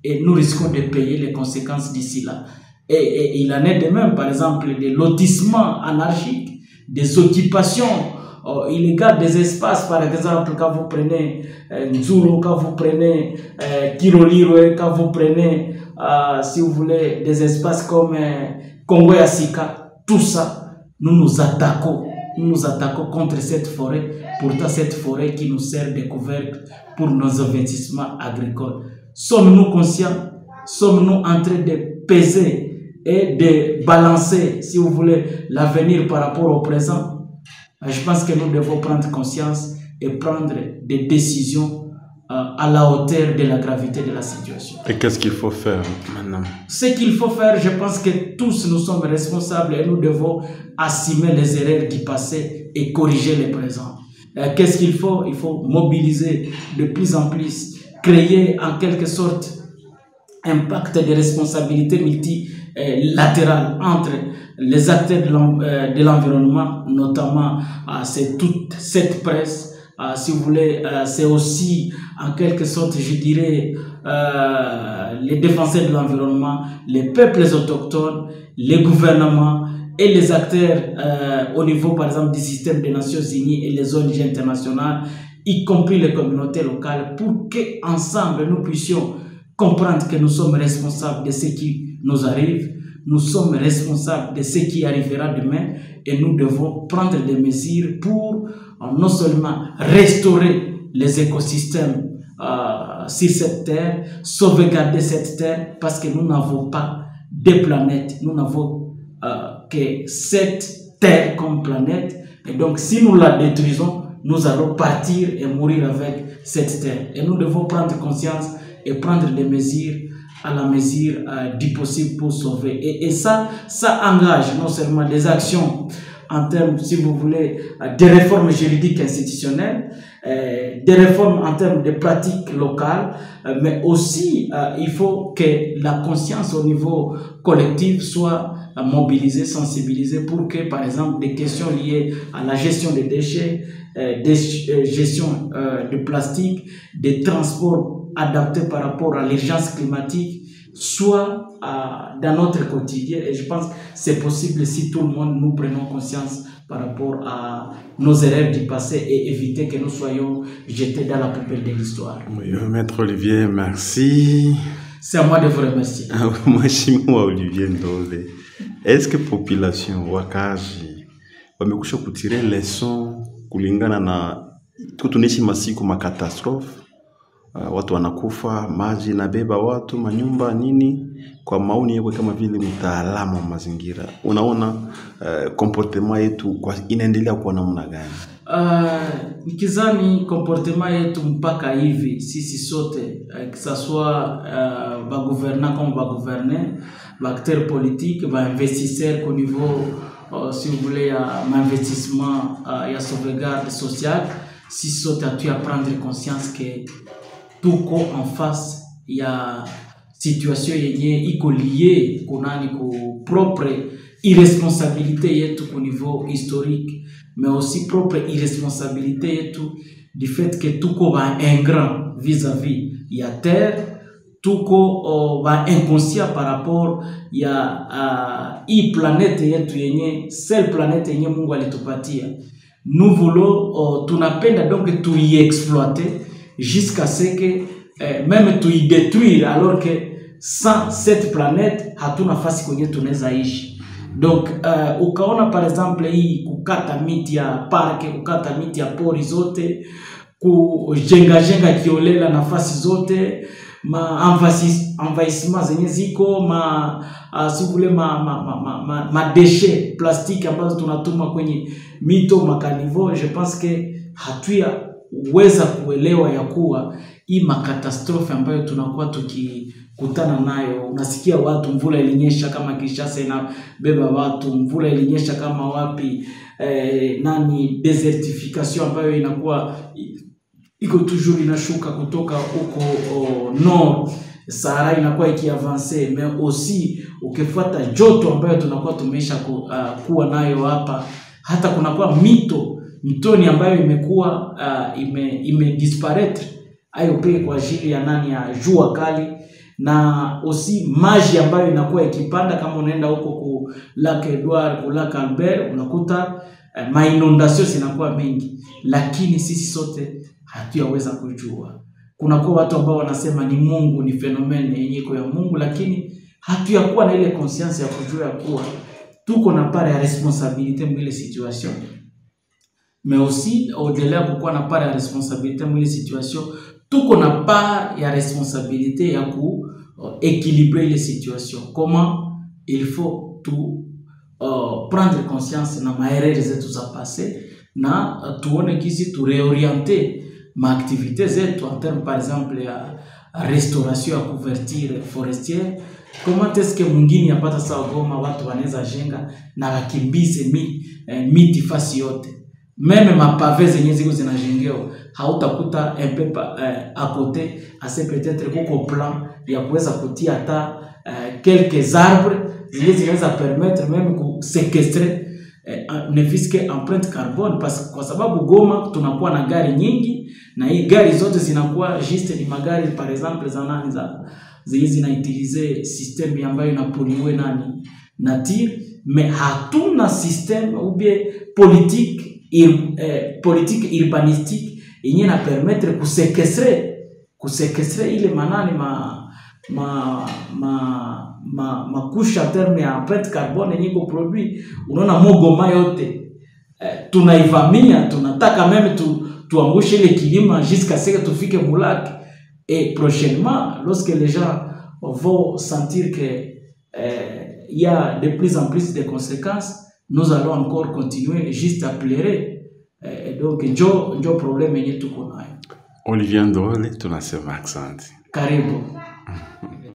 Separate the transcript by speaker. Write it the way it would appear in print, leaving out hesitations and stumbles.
Speaker 1: et nous risquons de payer les conséquences d'ici là. Et il en est de même, par exemple, des lotissements anarchiques, des occupations illégales des espaces, par exemple, quand vous prenez Nzuro, quand vous prenez Kirolirwe, quand vous prenez, si vous voulez, des espaces comme Congo Yasika, tout ça, nous nous attaquons contre cette forêt, pourtant cette forêt qui nous sert de couvercle pour nos investissements agricoles. Sommes-nous conscients? Sommes-nous en train de peser et de balancer, si vous voulez, l'avenir par rapport au présent? Je pense que nous devons prendre conscience et prendre des décisions à la hauteur de la gravité de la situation.
Speaker 2: Et qu'est-ce qu'il faut faire maintenant? Ce
Speaker 1: qu'il faut faire, je pense que tous nous sommes responsables et nous devons assumer les erreurs du passé et corriger les présents. Qu'est-ce qu'il faut? Il faut mobiliser de plus en plus, créer en quelque sorte un pacte de responsabilité multilatérale entre les acteurs de l'environnement, notamment c'est toute cette presse, si vous voulez, c'est aussi en quelque sorte, je dirais, les défenseurs de l'environnement, les peuples autochtones, les gouvernements et les acteurs au niveau, par exemple, du système des Nations Unies et les ONG internationales, y compris les communautés locales, pour qu'ensemble nous puissions comprendre que nous sommes responsables de ce qui nous arrive, nous sommes responsables de ce qui arrivera demain et nous devons prendre des mesures pour non seulement restaurer les écosystèmes sur cette terre, sauvegarder cette terre, parce que nous n'avons pas des planètes, nous n'avons que cette terre comme planète, et donc si nous la détruisons, nous allons partir et mourir avec cette terre. Et nous devons prendre conscience et prendre des mesures à la mesure du possible pour sauver. Et ça engage non seulement des actions en termes, si vous voulez, des réformes juridiques institutionnelles, des réformes en termes de pratiques locales, mais aussi il faut que la conscience au niveau collectif soit mobilisée, sensibilisée pour que, par exemple, des questions liées à la gestion des déchets, des gestions de plastique, des transports adaptés par rapport à l'urgence climatique, soit dans notre quotidien. Et je pense que c'est possible si tout le monde nous prenons conscience par rapport à nos erreurs du passé et éviter que nous soyons jetés dans la poubelle de l'histoire.
Speaker 2: Oui, Maître Olivier, merci.
Speaker 1: C'est à moi de vous remercier.
Speaker 2: Moi, je suis Olivier Ndove. Est-ce que la population wakaji wamekusha kutirer leçon kulingana na tunaishi masiku makatastrophe? Watu wanakufa, maji inabeba watu, manyumba nini? Kwa maoni yako kama vile mtaalamu wa mazingira, unaona comportement yetu inaendelea kuwa namna gani?
Speaker 1: Nikizani comportement yetu mpaka hivi sisi sote, que ça soit ba gouvernants comme ba gouvernés, ba acteurs politiques, ba investisseurs au niveau si vous voulez un investissement ya sauvegarde sociale, si sote tu à prendre conscience que tout en face il y a situation yenye iko lié kunani ku propre irresponsabilité yetu au niveau historique, mais aussi propre irresponsabilité yetu du fait que tuko ba ingrat vis-à-vis ya terre, tuko ba inconscient par rapport ya hii planète yetu yenye seule planète yenye Mungu alitupatia. Nous voulons tunapenda donc tu y exploiter jusqu'à ce que même tu y détruire, alors que sans cette planète hatuna nafasi kwenye tunaweza ishi. Donc ukaona par exemple hii kukata miti ya parke, kukata miti ya pori zote, kujenga kiolela nafasi zote, ma envahissement zenye ziko, si vous voulez ma déchets plastique ambazo tunatuma kwenye mito makanivo. Je pense que hatuweza kuelewa ya kuwa hii makatastrophe ambayo tunakuwa tukikutana nayo. Unasikia watu, mvula ilinyesha kama Kinshasa inabeba watu, mvula ilinyesha kama wapi, desertification ambayo inakuwa iko toujours inashuka kutoka huko nord, Sahara inakuwa ikiavance, mais aussi ukifuata joto ambayo tunakuwa tumesha kuwa nayo hapa, hata kunakuwa mitoni ambayo imekuwa ime disparaître ayo pia kwa ajili ya ya jua kali. na aussi maji ambayo inakuwa ikipanda. Kama unaenda huko ku Lac Edouard, ku Lac Albert, unakuta mainondation zinakuwa mingi, lakini sisi sote hatuyaweza kujua. Kuna kwa watu ambao wanasema ni Mungu, ni fenomene yenye iko ya Mungu, lakini hatuyakuwa na ile conscience ya kujua kuwa tuko na part ya responsabilité mwile situation. Mais aussi au-delà pourquoi na part ya responsabilité mwile situation, tuko na part ya responsabilité ya ku équilibrer les situations. Comment il faut tout prendre conscience na maerere zetu za passé, na tuone kisi tu réorienter ma activité zetu en termes par exemple ya restauration ya couverture forestière. Comment est-ce que mwingine yapata sawa Goma watu wanaweza jenga na wakimbize miti fasi yote, meme mapave zenye ziko zinajengeo hautakuta un peu à côté assez peut-être kuko plan ya kuweza kutia hata quelques arbres zenye zinaweza permettre même ku séquestrer ne fiske empreinte carbone, kwa sababu Goma tunakuwa na gari nyingi, na hii gari zote zinakuwa juste ni magari par exemple za nani za zenye zinautilize système ambayo inapoliwe nani nature, mais hatuna système ou bien politique urbanistique yenye na permettre kuséquestrer ile manani ma couche à terme ya empreinte carbone yenye ko produit. Unaona Goma yote tunaivamia, tunataka meme tuangushe ile kilima jusqu'à ce que tufike Mulaki. Et prochainement, lorsque les gens vont sentir que il y a de plus en plus de conséquences, nous allons encore continuer juste à pleurer. Et donc, njo problème yenye tuko nayo.
Speaker 2: Olivier Ndole, tunasema asante.
Speaker 1: Karibu.